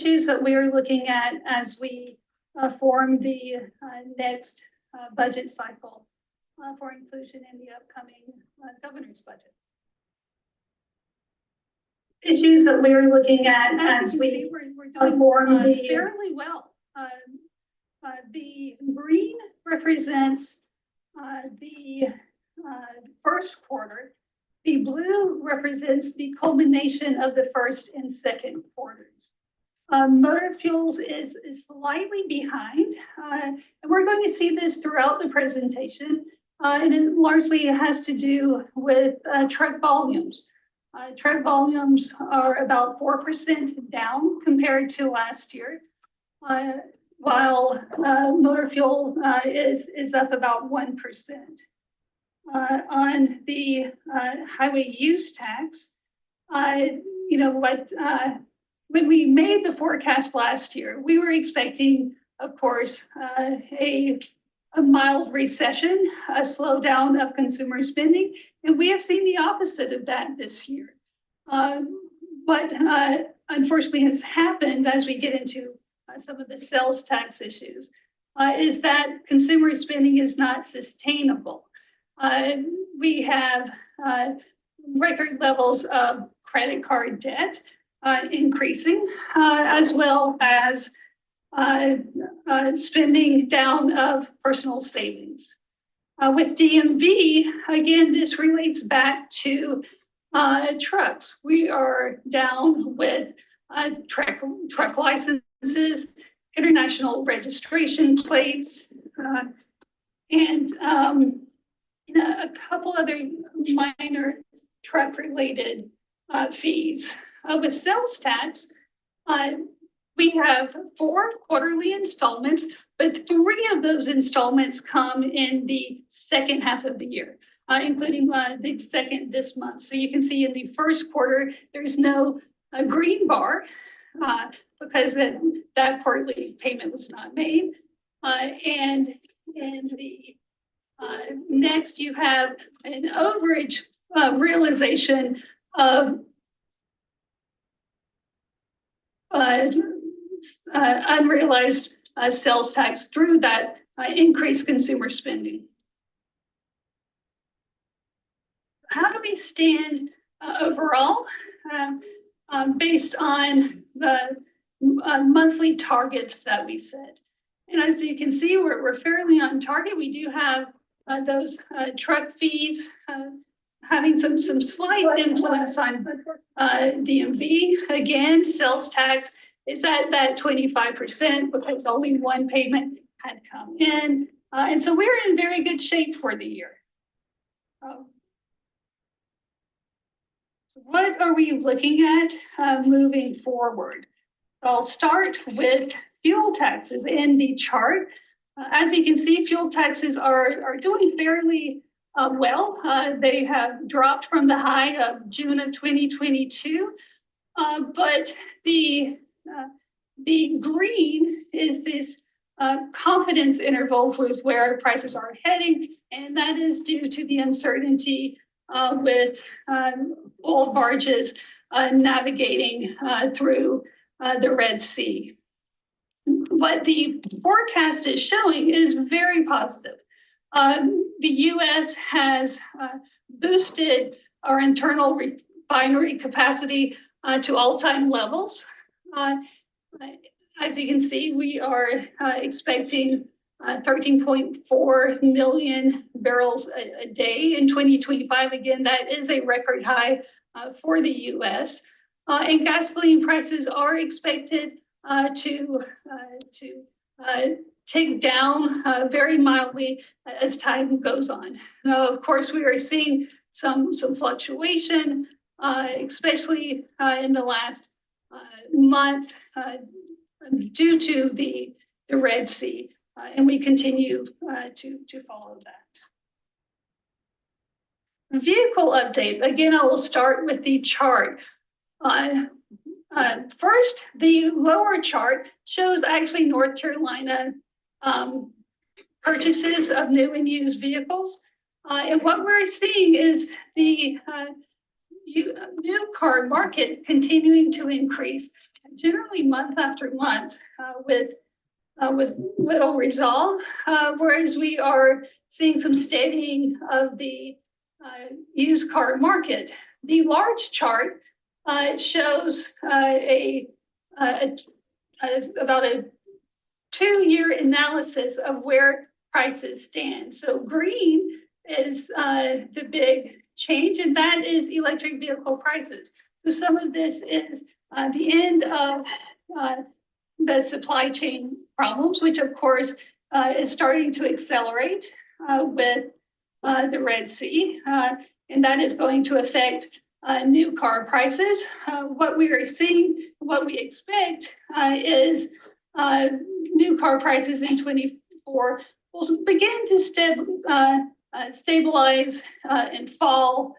issues that we are looking at as we form the next budget cycle for inclusion in the upcoming governor's budget. Issues that we are looking at as we form fairly well. The green represents the first quarter. The blue represents the culmination of the first and second quarters. Motor fuels is slightly behind, and we're going to see this throughout the presentation, and it largely has to do with truck volumes. Truck volumes are about 4% down compared to last year, while motor fuel is up about 1%. On the highway use tax, you know what, when we made the forecast last year, we were expecting, of course, a mild recession, a slowdown of consumer spending, and we have seen the opposite of that this year. What unfortunately has happened as we get into some of the sales tax issues is that consumer spending is not sustainable. We have record levels of credit card debt increasing, as well as spending down of personal savings. With DMV, again, this relates back to trucks. We are down with truck licenses, international registration plates, and a couple other minor truck-related fees. With sales tax, we have 4 quarterly installments, but 3 of those installments come in the second half of the year, including the second this month. So you can see in the first quarter, there's no green bar because that quarterly payment was not made. And the next you have an overage realization of unrealized sales tax through that increased consumer spending. How do we stand overall based on the monthly targets that we set? And as you can see, we're fairly on target. We do have those truck fees having some slight influence on DMV. Again, sales tax is at that 25% because only one payment had come in. And so we're in very good shape for the year. What are we looking at moving forward? I'll start with fuel taxes in the chart. As you can see, fuel taxes are doing fairly well. They have dropped from the high of June of 2022, but the green is this confidence interval with where prices are heading, and that is due to the uncertainty with oil barges navigating through the Red Sea. What the forecast is showing is very positive. The U.S. has boosted our internal refinery capacity to all-time levels. As you can see, we are expecting 13.4 million barrels a day in 2025. Again, that is a record high for the U.S. And gasoline prices are expected to tick down very mildly as time goes on. Now, of course, we are seeing some fluctuation, especially in the last month due to the Red Sea, and we continue to follow that. Vehicle update. Again, I will start with the chart. First, the lower chart shows actually North Carolina purchases of new and used vehicles. And what we're seeing is the new car market continuing to increase generally month after month with little resolve, whereas we are seeing some steadying of the used car market. The large chart shows about a 2-year analysis of where prices stand. So green is the big change, and that is electric vehicle prices. So some of this is the end of the supply chain problems, which of course is starting to accelerate with the Red Sea, and that is going to affect new car prices. What we are seeing, what we expect is new car prices in 24 will begin to stabilize and fall.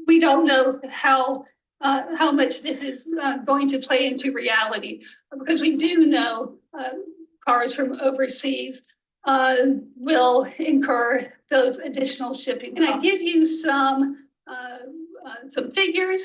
We don't know how much this is going to play into reality, because we do know cars from overseas will incur those additional shipping costs. And I give you some figures